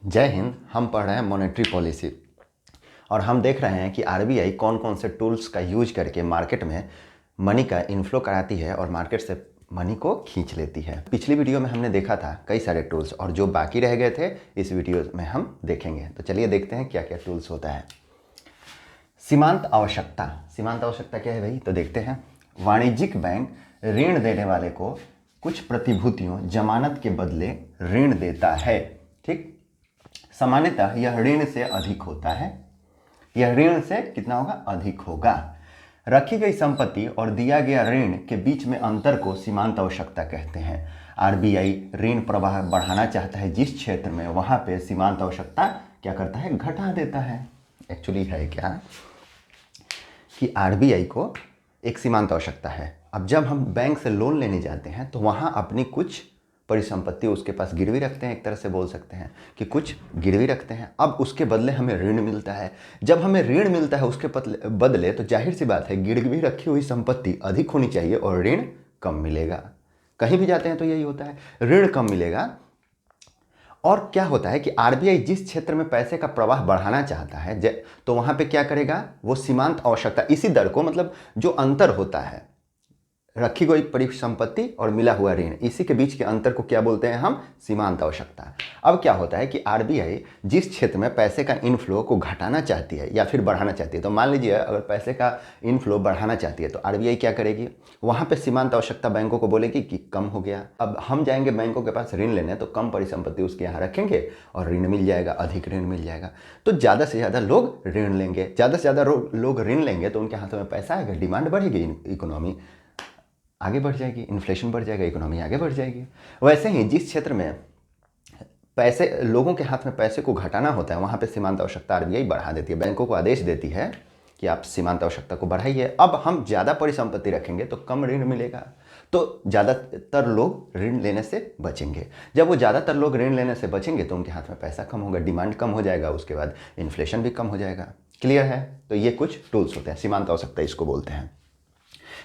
जय हिंद। हम पढ़ रहे हैं मॉनेटरी पॉलिसी और हम देख रहे हैं कि आरबीआई कौन कौन से टूल्स का यूज करके मार्केट में मनी का इनफ्लो कराती है और मार्केट से मनी को खींच लेती है। पिछली वीडियो में हमने देखा था कई सारे टूल्स और जो बाकी रह गए थे इस वीडियो में हम देखेंगे। तो चलिए देखते हैं क्या क्या टूल्स होता है। सीमांत आवश्यकता। सीमांत आवश्यकता क्या है भाई? तो देखते हैं। वाणिज्यिक बैंक ऋण देने वाले को कुछ प्रतिभूतियों जमानत के बदले ऋण देता है। ठीक, सामान्यतः यह ऋण से अधिक होता है। यह ऋण से कितना होगा? अधिक होगा। रखी गई संपत्ति और दिया गया ऋण के बीच में अंतर को सीमांत आवश्यकता कहते हैं। आरबीआई ऋण प्रवाह बढ़ाना चाहता है जिस क्षेत्र में, वहां पे सीमांत आवश्यकता क्या करता है? घटा देता है। एक्चुअली है क्या कि आरबीआई को एक सीमांत आवश्यकता है। अब जब हम बैंक से लोन लेने जाते हैं तो वहां अपनी कुछ परिसंपत्ति उसके पास गिरवी रखते हैं। एक तरह से बोल सकते हैं कि कुछ गिरवी रखते हैं। अब उसके बदले हमें ऋण मिलता है। जब हमें ऋण मिलता है उसके बदले, तो जाहिर सी बात है गिरवी रखी हुई संपत्ति अधिक होनी चाहिए और ऋण कम मिलेगा। कहीं भी जाते हैं तो यही होता है, ऋण कम मिलेगा। और क्या होता है कि आरबीआई जिस क्षेत्र में पैसे का प्रवाह बढ़ाना चाहता है तो वहां पे क्या करेगा? वो सीमांत आवश्यकता, इसी दर को, मतलब जो अंतर होता है रखी गई परिसंपत्ति और मिला हुआ ऋण, इसी के बीच के अंतर को क्या बोलते हैं हम? सीमांत आवश्यकता। अब क्या होता है कि आरबीआई जिस क्षेत्र में पैसे का इनफ्लो को घटाना चाहती है या फिर बढ़ाना चाहती है, तो मान लीजिए अगर पैसे का इनफ्लो बढ़ाना चाहती है तो आरबीआई क्या करेगी? वहां पे सीमांत आवश्यकता बैंकों को बोलेगी कि कम हो गया। अब हम जाएंगे बैंकों के पास ऋण लेने, तो कम परिसंपत्ति उसके यहाँ रखेंगे और ऋण मिल जाएगा, अधिक ऋण मिल जाएगा। तो ज़्यादा से ज़्यादा लोग ऋण लेंगे। ज़्यादा से ज़्यादा लोग ऋण लेंगे तो उनके हाथों में पैसा आएगा, डिमांड बढ़ेगी, इकोनॉमी आगे बढ़ जाएगी, इन्फ्लेशन बढ़ जाएगा, इकोनॉमी आगे बढ़ जाएगी। वैसे ही जिस क्षेत्र में पैसे, लोगों के हाथ में पैसे को घटाना होता है, वहाँ पे सीमांत आवश्यकता आरबीआई बढ़ा देती है, बैंकों को आदेश देती है कि आप सीमांत आवश्यकता को बढ़ाइए। अब हम ज़्यादा परिसंपत्ति रखेंगे तो कम ऋण मिलेगा, तो ज़्यादातर लोग ऋण लेने से बचेंगे। जब वो ज़्यादातर लोग ऋण लेने से बचेंगे तो उनके हाथ में पैसा कम होगा, डिमांड कम हो जाएगा, उसके बाद इन्फ्लेशन भी कम हो जाएगा। क्लियर है? तो ये कुछ टूल्स होते हैं, सीमांत आवश्यकता इसको बोलते हैं।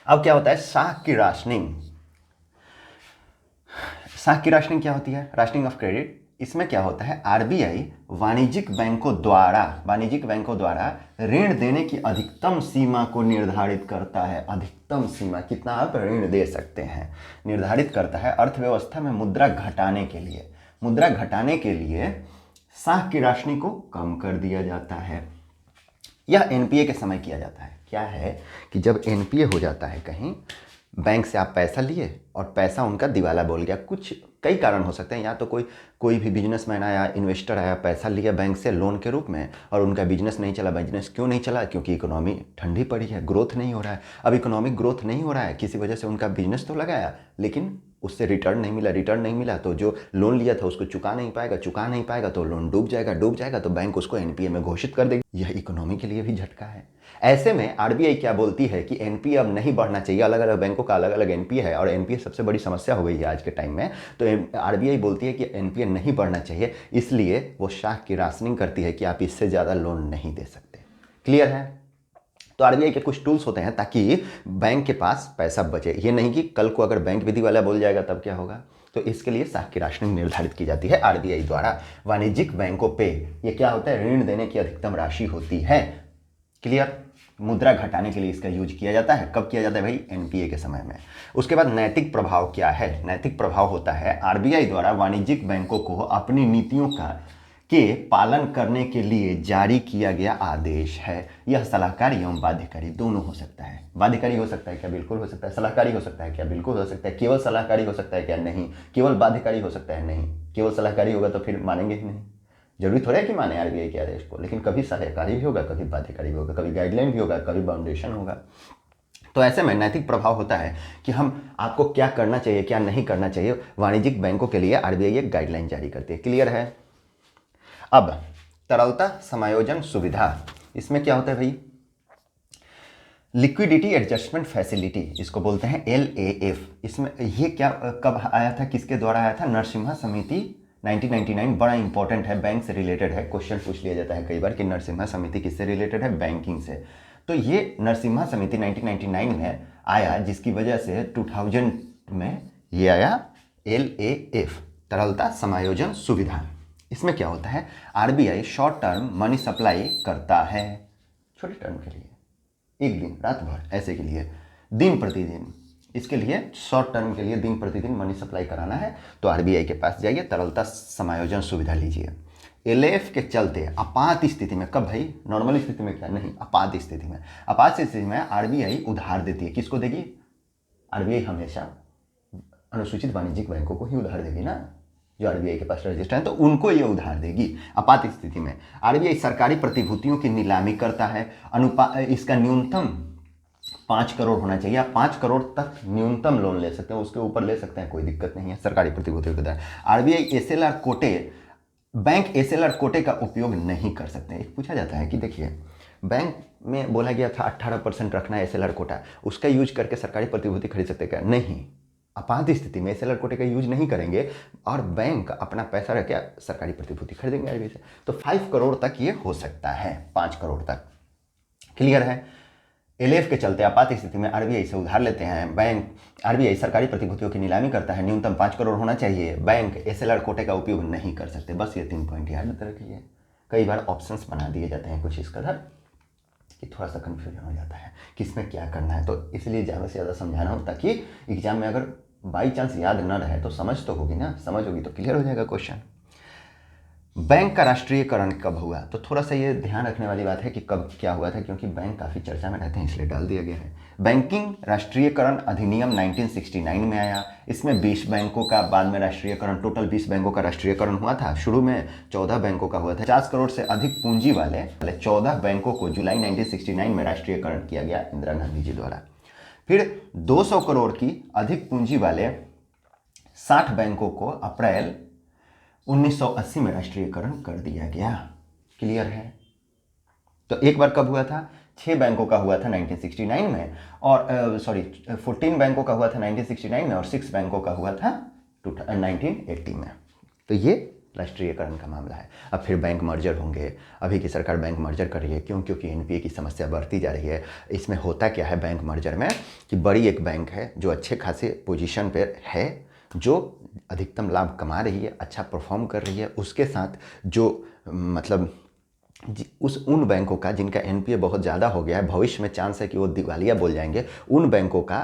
अब क्या होता है? साख की राशनिंग। साख की राशनिंग क्या होती है? Rationing of credit. इसमें क्या होता है? आरबीआई वाणिज्यिक बैंकों द्वारा ऋण देने की अधिकतम सीमा को निर्धारित करता है। अधिकतम सीमा, कितना आप ऋण दे सकते हैं, निर्धारित करता है अर्थव्यवस्था में मुद्रा घटाने के लिए। मुद्रा घटाने के लिए साख की राशनिंग को कम कर दिया जाता है। यह एनपीए के समय किया जाता है। क्या है कि जब एनपीए हो जाता है कहीं, बैंक से आप पैसा लिए और पैसा उनका दिवाला बोल गया, कुछ कई कारण हो सकते हैं। या तो कोई भी बिजनेसमैन आया, इन्वेस्टर आया, पैसा लिया बैंक से लोन के रूप में और उनका बिजनेस नहीं चला। बिजनेस क्यों नहीं चला? क्योंकि इकोनॉमी ठंडी पड़ी है, ग्रोथ नहीं हो रहा है। अब इकोनॉमिक ग्रोथ नहीं हो रहा है, किसी वजह से उनका बिजनेस तो लगाया लेकिन उससे रिटर्न नहीं मिला। रिटर्न नहीं मिला तो जो लोन लिया था उसको चुका नहीं पाएगा तो लोन डूब जाएगा तो बैंक उसको एनपीए में घोषित कर देगी। यह इकोनॉमी के लिए भी झटका है। ऐसे में आरबीआई क्या बोलती है कि एनपीए अब नहीं बढ़ना चाहिए। अलग अलग बैंकों का अलग अलग एनपीए है और एनपीए सबसे बड़ी समस्या हो गई है आज के टाइम में। तो आरबीआई बोलती है कि एनपीए नहीं बढ़ना चाहिए, इसलिए वो साख की राशनिंग करती है कि आप इससे ज़्यादा लोन नहीं दे सकते। क्लियर है? तो आरबीआई के कुछ टूल्स होते हैं ताकि बैंक के पास पैसा बचे। ये नहीं कि कल को अगर बैंक विधि वाला बोल जाएगा तब क्या होगा। तो इसके लिए साख की राशनिंग निर्धारित की जाती है आरबीआई द्वारा। वाणिज्यिक बैंकों पे ये क्या होता है? ऋण देने की अधिकतम राशि होती है। क्लियर? मुद्रा घटाने के लिए इसका यूज किया जाता है। कब किया जाता है भाई? एनपीए के समय में। उसके बाद नैतिक प्रभाव क्या है? नैतिक प्रभाव होता है आरबीआई द्वारा वाणिज्यिक बैंकों को अपनी नीतियों के पालन करने के लिए जारी किया गया आदेश है। यह सलाहकारी एवं बाध्यकारी दोनों हो सकता है। बाध्यकारी हो सकता है क्या? बिल्कुल हो सकता है। सलाहकारी हो सकता है क्या? बिल्कुल हो सकता है। केवल सलाहकारी हो सकता है क्या? नहीं। केवल बाध्यकारी हो सकता है? नहीं। केवल सलाहकारी होगा तो फिर मानेंगे ही नहीं। जरूरी थोड़ा है कि माने आरबीआई के आदेश को, लेकिन कभी सलाहकारी भी होगा, कभी बाध्यकारी भी होगा, कभी गाइडलाइन भी होगा, कभी बाउंडेशन होगा। तो ऐसे में नैतिक प्रभाव होता है कि हम आपको क्या करना चाहिए, क्या नहीं करना चाहिए। वाणिज्यिक बैंकों के लिए आरबीआई एक गाइडलाइन जारी करती है। क्लियर है? अब तरलता समायोजन सुविधा, इसमें क्या होता है भाई? लिक्विडिटी एडजस्टमेंट फैसिलिटी, इसको बोलते हैं एलएएफ। इसमें ये क्या, कब आया था, किसके द्वारा आया था? नरसिम्हा समिति 1999। बड़ा इंपॉर्टेंट है, बैंक से रिलेटेड है। क्वेश्चन पूछ लिया जाता है कई बार कि नरसिम्हा समिति किससे रिलेटेड है? बैंकिंग से। तो ये नरसिम्हा समिति 1999 में आया, जिसकी वजह से 2000 में ये आया एलएएफ, तरलता समायोजन सुविधा। इसमें क्या होता है, RBI short term money supply करता है, छोटे टर्म के लिए, एक दिन, रात भर, ऐसे के लिए, दिन प्रतिदिन, इसके लिए शॉर्ट टर्म के लिए दिन प्रतिदिन मनी सप्लाई कराना है तो आरबीआई के पास जाइए, तरलता समायोजन सुविधा लीजिए। एलएफ के चलते आपात स्थिति में, कब भाई, नॉर्मल स्थिति में क्या नहीं, आपात स्थिति में, आपात स्थिति में आरबीआई उधार देती है। किसको देगी? आरबीआई हमेशा अनुसूचित वाणिज्यिक बैंकों को ही उधार देगी ना, जो आरबीआई के पास रजिस्टर है, तो उनको ये उधार देगी। आपात स्थिति में आरबीआई सरकारी प्रतिभूतियों की नीलामी करता है। इसका न्यूनतम 5 करोड़ होना चाहिए। आप 5 करोड़ तक न्यूनतम लोन ले सकते हैं, उसके ऊपर ले सकते हैं, कोई दिक्कत नहीं है सरकारी प्रतिभूतियों के द्वारा। आरबीआई एसएलआर कोटे, बैंक एसएलआर कोटे का उपयोग नहीं कर सकते हैं। पूछा जाता है कि देखिए, बैंक में बोला गया था 18% रखना है एसएलआर कोटा, उसका यूज करके सरकारी प्रतिभूति खरीद सकते क्या? नहीं, आपात स्थिति में एसएलआर कोटे का यूज नहीं करेंगे और बैंक अपना पैसा रख के सरकारी प्रतिभूति खरीदेंगे आरबीआई से। तो 5 करोड़ तक ये हो सकता है, 5 करोड़ तक। क्लियर है? एलएफ के चलते आपात स्थिति में आरबीआई से उधार लेते हैं बैंक, आरबीआई सरकारी प्रतिभूतियों की नीलामी करता है, न्यूनतम 5 करोड़ होना चाहिए, बैंक एसएलआर कोटे का उपयोग नहीं कर सकते। बस ये 3 पॉइंट याद रखिए। कई बार ऑप्शंस बना दिए जाते हैं कुछ इस कदर कि थोड़ा सा कन्फ्यूजन हो जाता है किसमें क्या करना है, तो इसलिए ज़्यादा से ज़्यादा समझाना हो ताकि एग्जाम में अगर बाई चांस याद न रहे तो समझ तो होगी ना, समझ होगी तो क्लियर हो जाएगा क्वेश्चन। बैंक का राष्ट्रीयकरण कब हुआ? तो थोड़ा सा ये ध्यान रखने वाली बात है कि कब क्या हुआ था, क्योंकि बैंक काफ़ी चर्चा में रहते हैं इसलिए डाल दिया गया है। बैंकिंग राष्ट्रीयकरण अधिनियम 1969 में आया। इसमें 20 बैंकों का बाद में राष्ट्रीयकरण, टोटल 20 बैंकों का राष्ट्रीयकरण हुआ था। शुरू में 14 बैंकों का हुआ था। 50 करोड़ से अधिक पूंजी वाले 14 बैंकों को जुलाई 1969 में राष्ट्रीयकरण किया गया इंदिरा गांधी जी द्वारा। फिर 200 करोड़ की अधिक पूंजी वाले 60 बैंकों को अप्रैल 1980 में राष्ट्रीयकरण कर दिया गया। क्लियर है? तो एक बार कब हुआ था? 6 बैंकों का हुआ था 1969 में, और 14 बैंकों का हुआ था 1969 में, और 6 बैंकों का हुआ था 1980 में। तो ये राष्ट्रीयकरण का मामला है। अब फिर बैंक मर्जर होंगे। अभी की सरकार बैंक मर्जर कर रही है, क्यों? क्योंकि एनपीए की समस्या बढ़ती जा रही है। इसमें होता क्या है बैंक मर्जर में कि बड़ी एक बैंक है जो अच्छे खासे पोजीशन पर है, जो अधिकतम लाभ कमा रही है, अच्छा परफॉर्म कर रही है, उसके साथ जो मतलब उन बैंकों का जिनका एनपीए बहुत ज़्यादा हो गया है, भविष्य में चांस है कि वो दिवालिया बोल जाएंगे, उन बैंकों का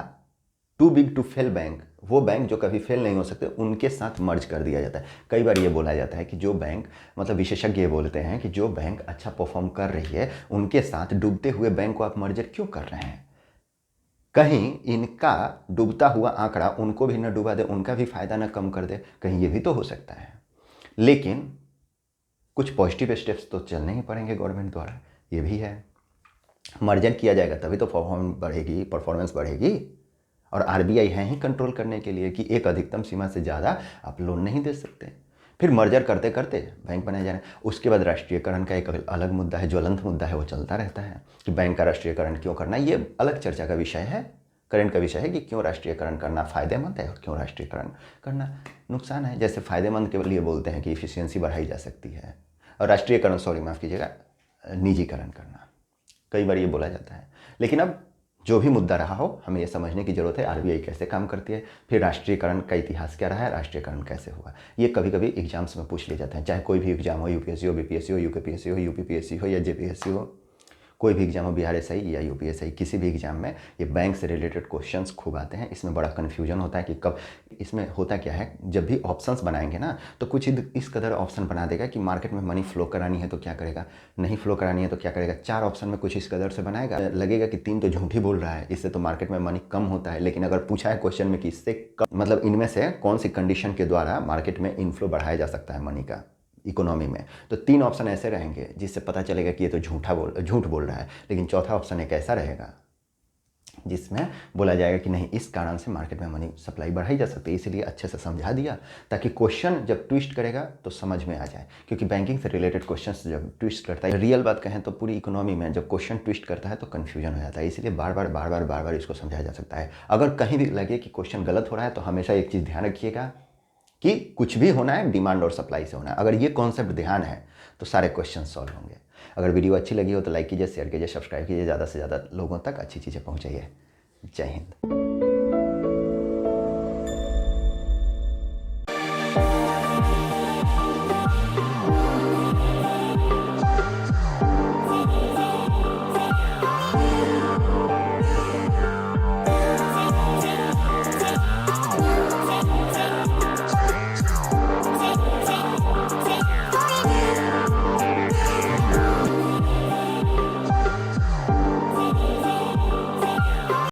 too big to fail bank, वो बैंक जो कभी फेल नहीं हो सकते, उनके साथ मर्ज कर दिया जाता है। कई बार ये बोला जाता है कि जो बैंक, मतलब विशेषज्ञ ये बोलते हैं कि जो बैंक अच्छा परफॉर्म कर रही है उनके साथ डूबते हुए बैंक को आप मर्जर क्यों कर रहे हैं? कहीं इनका डूबता हुआ आंकड़ा उनको भी न डूबा दे, उनका भी फायदा न कम कर दे, कहीं ये भी तो हो सकता है। लेकिन कुछ पॉजिटिव स्टेप्स तो चलने ही पड़ेंगे गवर्नमेंट द्वारा, ये भी है। मर्जर किया जाएगा तभी तो परफॉर्मेंस बढ़ेगी, और आरबीआई है ही कंट्रोल करने के लिए कि एक अधिकतम सीमा से ज़्यादा आप लोन नहीं दे सकते। फिर मर्जर करते करते बैंक बनाए जा रहे हैं। उसके बाद राष्ट्रीयकरण का एक अलग मुद्दा है, ज्वलंत मुद्दा है, वो चलता रहता है कि बैंक का राष्ट्रीयकरण क्यों करना है। ये अलग चर्चा का विषय है, करंट का विषय है कि क्यों राष्ट्रीयकरण करना फ़ायदेमंद है और क्यों राष्ट्रीयकरण करना नुकसान है। जैसे फ़ायदेमंद के लिए बोलते हैं कि इफिशियंसी बढ़ाई जा सकती है, और राष्ट्रीयकरण, माफ़ कीजिएगा, निजीकरण करना, कई बार ये बोला जाता है। लेकिन अब जो भी मुद्दा रहा हो, हमें ये समझने की ज़रूरत है आरबीआई कैसे काम करती है, फिर राष्ट्रीयकरण का इतिहास क्या रहा है, राष्ट्रीयकरण कैसे हुआ। ये कभी कभी एग्जाम्स में पूछ लिए जाते हैं, चाहे कोई भी एग्जाम हो, यूपीएससी हो, बीपीएससी हो, यूकेपीएससी हो, यूपीपीएससी हो या जेपीएससी हो, कोई भी एग्जाम हो, बीआरएसआई या यूपीएससी, किसी भी एग्जाम में ये बैंक से रिलेटेड क्वेश्चंस खूब आते हैं। इसमें बड़ा कन्फ्यूजन होता है कि कब, इसमें होता क्या है, जब भी ऑप्शंस बनाएंगे ना तो कुछ इस कदर ऑप्शन बना देगा कि मार्केट में मनी फ्लो करानी है तो क्या करेगा, नहीं फ्लो करानी है तो क्या करेगा। 4 ऑप्शन में कुछ इस कदर से बनाएगा, लगेगा कि 3 तो झूठ ही बोल रहा है, इससे तो मार्केट में मनी कम होता है। लेकिन अगर पूछा है क्वेश्चन में कि इससे कम, मतलब इनमें से कौन सी कंडीशन के द्वारा मार्केट में इनफ्लो बढ़ाया जा सकता है मनी का इकोनॉमी में, तो 3 ऑप्शन ऐसे रहेंगे जिससे पता चलेगा कि ये तो झूठ बोल रहा है। लेकिन चौथा ऑप्शन एक ऐसा रहेगा जिसमें बोला जाएगा कि नहीं, इस कारण से मार्केट में मनी सप्लाई बढ़ाई जा सकती है। इसलिए अच्छे से समझा दिया ताकि क्वेश्चन जब ट्विस्ट करेगा तो समझ में आ जाए, क्योंकि बैंकिंग से रिलेटेड क्वेश्चन जब ट्विस्ट करता है, रियल बात कहें तो पूरी इकोनॉमी में जब क्वेश्चन ट्विस्ट करता है तो कन्फ्यूजन हो जाता है। इसलिए बार बार इसको समझाया जा सकता है। अगर कहीं भी लगे कि क्वेश्चन गलत हो रहा है तो हमेशा एक चीज़ ध्यान रखिएगा कि कुछ भी होना है डिमांड और सप्लाई से होना है। अगर ये कॉन्सेप्ट ध्यान है तो सारे क्वेश्चन सॉल्व होंगे। अगर वीडियो अच्छी लगी हो तो लाइक कीजिए, शेयर कीजिए, सब्सक्राइब कीजिए, ज़्यादा से ज़्यादा लोगों तक अच्छी चीज़ें पहुँचाइए। जय हिंद।